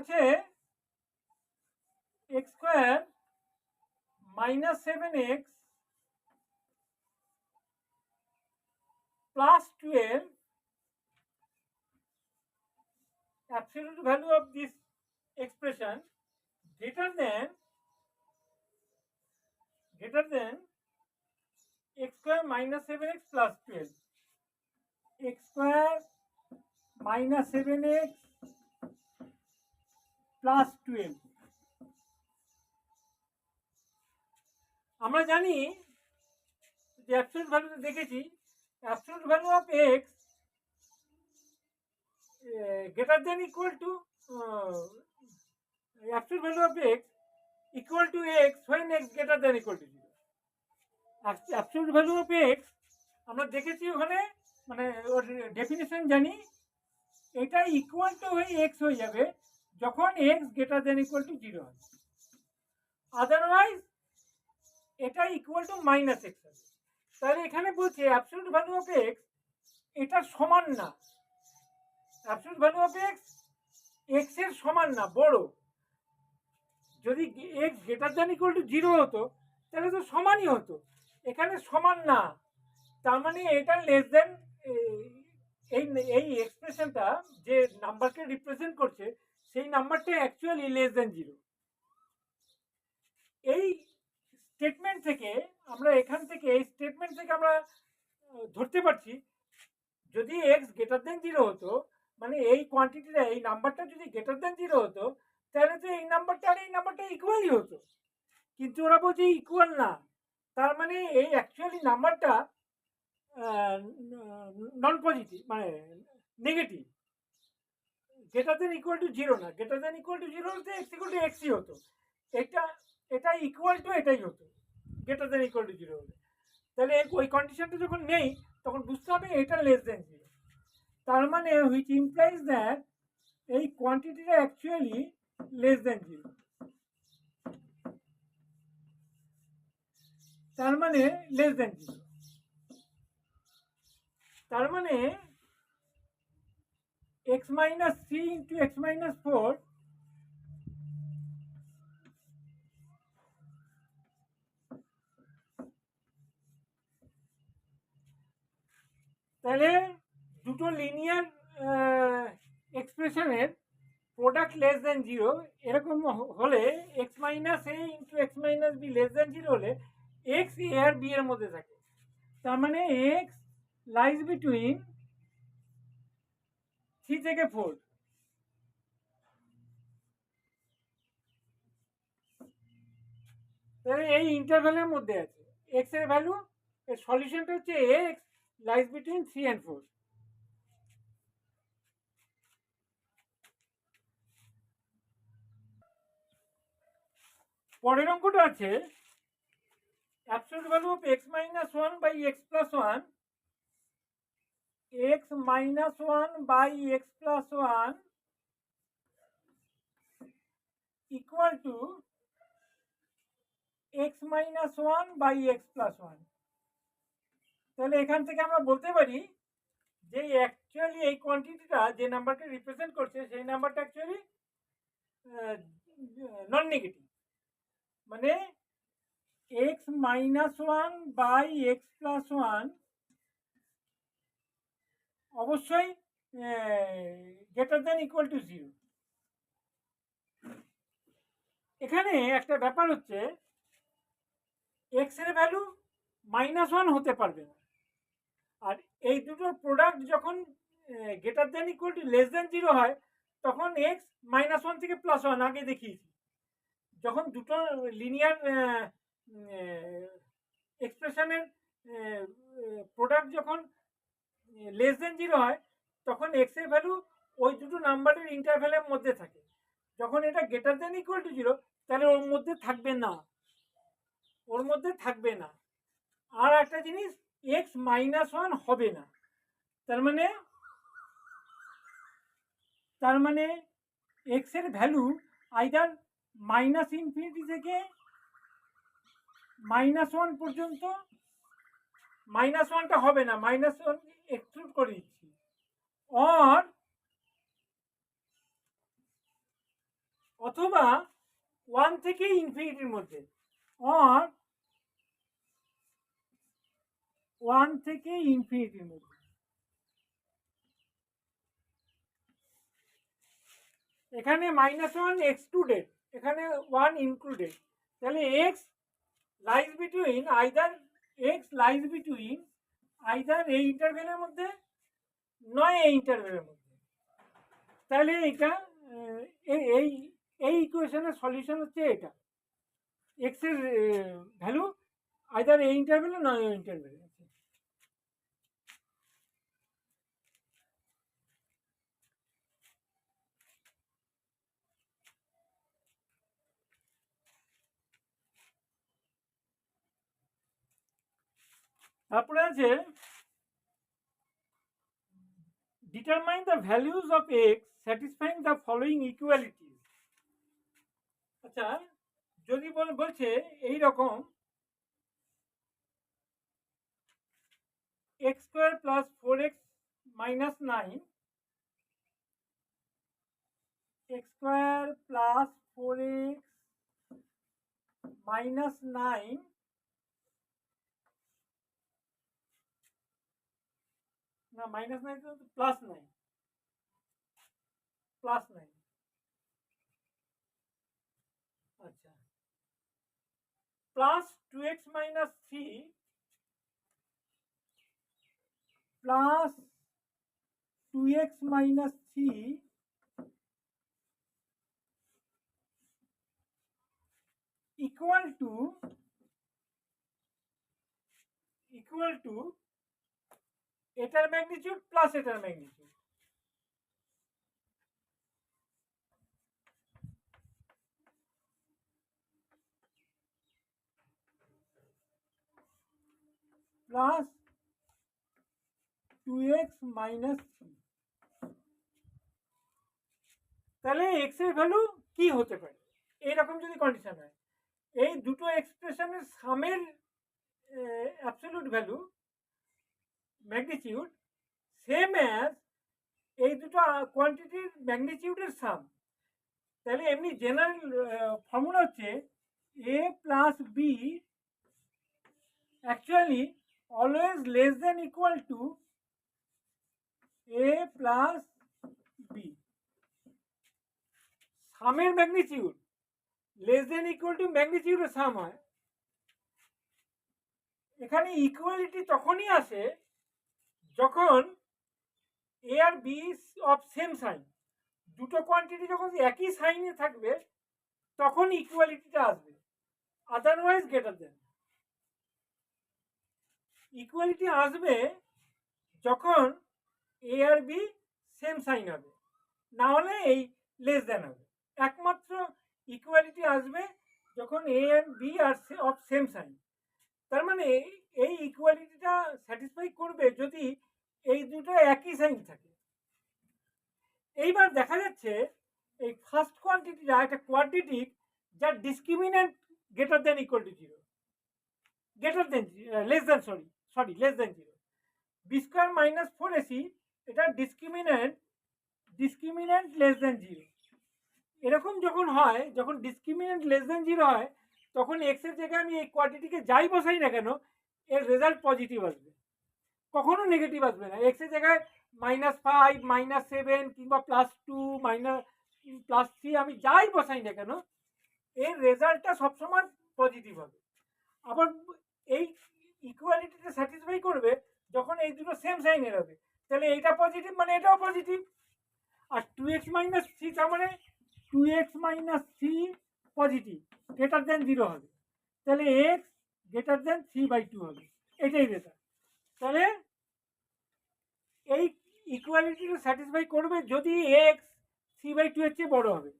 বলছে x square minus 7x plus 12 absolute value of this expression greater than x square minus 7x plus 12. X square minus 7x plus 12. আমরা জানি যে absolute ভ্যালুতে দেখেছি absolute value of x greater than equal to absolute value of x equal to x when x greater than equal to 0. absolute value of x আমরা দেখেছি ওখানে মানে ওর definition জানি এটা ইকুয়াল টু হয়ে x হয়ে যাবে যখন x greater than equal to 0 হবে আদারওয়াইজ এটা ইকুয়াল টু মাইনাস x হবে তাহলে এখানে বলছে অ্যাবসলিউট ভ্যালু অফ x এটা সমান না absolute value of x x এর সমান না বড় যদি x greater than equal to 0 হতো তাহলে তো সমানই হতো এখানে সমান না তার মানে এটা লেস দেন এই এক্সপ্রেশনটা যে নাম্বারকে রিপ্রেজেন্ট করছে সেই নাম্বারটা অ্যাকচুয়ালি লেস দেন 0 এই স্টেটমেন্ট থেকে আমরা এখান থেকে এই স্টেটমেন্ট থেকে আমরা ধরতে পারছি যদি x গ্রেটার দেন 0 হতো মানে এই কোয়ান্টিটিটা এই নাম্বারটা যদি গ্রেটার দেন 0 হতো তাহলে তো এই নাম্বারটা আর এই নাম্বারটা ইকুয়ালই হতো কিন্তু ওরা বলছে ইকুয়াল না তার মানে এই অ্যাকচুয়ালি নাম্বারটা নন পজিটিভ মানে negative greater than equal to 0 না গ্রেটার দেন ইকুয়াল টু 0 হতে x ইকুয়াল টু xই হতো এটা ইকুয়াল টু এটাই হতো গ্রেটার দেন ইকুয়াল টু 0 হলে তাহলে ওই কন্ডিশনটা যখন নেই তখন বুঝতে হবে এটা লেস দেন 0 তার মানে হুইচ ইমপ্লাইজ দ্যাট এই কোয়ান্টিটিটা অ্যাকচুয়ালি লেস দেন 0 তার মানে লেস দেন 0 তার মানে x minus 3 into x minus 4 তাহলে দুটো লিনিয়ার এক্সপ্রেশনের প্রোডাক্ট লেস দেন 0 এরকম হলে x minus a into x minus b less than 0 হলে x a আর b এর মধ্যে থাকে তার মানে x লাইজ বিটুইন 3 থেকে 4 তাহলে এই ইন্টারভ্যালের মধ্যে আছে x এর ভ্যালু এর সলিউশনটা হচ্ছে x লাইজ বিটুইন 3 and 4 পরের অঙ্কটা আছে absolute value of x minus 1 by x plus 1 x minus 1 by x plus 1 equal to x minus 1 by x plus 1 তাহলে এখান থেকে আমরা বলতে পারি যে অ্যাকচুয়ালি এই কোয়ান্টিটিটা যে নাম্বারকে রিপ্রেজেন্ট করছে সেই নাম্বারটা অ্যাকচুয়ালি নন নেগেটিভ মানে x minus 1 by x plus 1 অবশ্যই গ্রেটার দেন ইকুয়াল টু 0 এখানে একটা ব্যাপার হচ্ছে x এর ভ্যালু -1 হতে পারবে না আর এই দুটোর প্রোডাক্ট যখন greater than equal two less than 0 হয় তখন x -1 থেকে +1 আগে দেখিয়েছি যখন দুটো লিনিয়ার এক্সপ্রেশনের প্রোডাক্ট যখন লেস দেন 0 হয় তখন x এর ভ্যালু ওই দুটো নাম্বারের ইন্টারভ্যালের মধ্যে থাকে যখন এটা গ্রেটার দেন ইকুয়াল টু 0 তাহলে ওর মধ্যে থাকবে না আর একটা জিনিস x -1 হবে না তার মানে x এর ভ্যালু আইদার -∞ থেকে -1 পর্যন্ত -1টা হবে না -1 এক্সক্লুড করে দিচ্ছি or অথবা 1 থেকে ইনফিনিটির মধ্যে, অর 1 থেকে ইনফিনিটির মধ্যে। এখানে -1 এক্সক্লুডেড, এখানে 1 ইনক্লুডেড, তাহলে x লাইজ বিটুইন আইদার এই ইন্টারভেলের মধ্যে নয় এই ইন্টারভেলের মধ্যে। তাহলে এটা এই ইকুয়েশনের সলিউশন হচ্ছে এটা, এক্স এর ভ্যালু আইদার এই ইন্টারভেলে নয় এই ইন্টারভেলে। তারপরে আছে determine the values of x satisfying the following equality. আচ্ছা, যদি বলছে এই রকম x square plus 4x minus 9, x square plus 4x minus 9 না, মাইনাস 9 তো প্লাস 9, প্লাস 9। আচ্ছা, plus 2x minus 3 plus 2x minus 3 equal to এটার ম্যাগনিটিউড প্লাস এটার ম্যাগনিটিউড। Plus 2x minus 3। তাহলে x এর ভ্যালু কি হতে পারে এইরকম যদি কন্ডিশন হয়, এই দুটো এক্সপ্রেশনের সামের absolute value magnitude same as এই দুটো কোয়ান্টিটির ম্যাগনিটিউডের সাম। তাহলে এমনি জেনারেল ফর্মুলা হচ্ছে a plus B actually always less than equal to a plus B. সামের magnitude less than equal to ম্যাগনিটিউডের সাম হয়। এখানে ইকুয়ালিটি তখনই আসে যখন এ আর বি অফ সেম সাইন, দুটো কোয়ান্টিটি যখন একই সাইনে থাকবে তখন ইকুয়ালিটিটা আসবে, আদারওয়াইজ গ্রেটার দেন। ইকুয়ালিটি আসবে যখন এ আর বি সেম সাইন হবে, না হলে এই লেস দেন হবে। একমাত্র ইকুয়ালিটি আসবে যখন A and B are of same sign. তার মানে এই ইকুয়ালিটিটা স্যাটিসফাই করবে যদি এই দুটো একই সাইন থাকে। এইবার দেখা যাচ্ছে এই ফার্স্ট কোয়ান্টিটিটা একটা কোয়াড্রেটিক যার discriminant greater than equal to 0, greater than less than less than 0। B square minus 4ac এটা ডিসক্রিমিন্যান্ট লেস দেন 0। এরকম যখন হয়, যখন ডিসক্রিমিন্যান্ট লেস দেন 0 হয়, তখন এক্স এর জায়গায় আমি এই কোয়ান্টিটিকে যাই বসাই না কেন এর রেজাল্ট পজিটিভ আসবে, কখনো নেগেটিভ আসবে না। এক্স এর জায়গায় -5 -7 কিংবা +2 +3 আমি যাই বসাই না কেন এর রেজাল্টটা সবসময় পজিটিভ হবে। আবার এই ইকুয়ালিটিটা স্যাটিসফাই করবে যখন এই দুটো সেম সাইনের হবে, তাহলে এইটা পজিটিভ মানে এটাও পজিটিভ। আর 2x মাইনাস 3 তার মানে 2x minus 3 positive greater than 0 হবে, তাহলে x গ্রেটার দেন 3/2 হবে, এটাই রেজাল্ট। তাহলে এই ইকুয়ালিটিটা স্যাটিসফাই করবে যদি x 3/2 এর চেয়ে বড় হবে।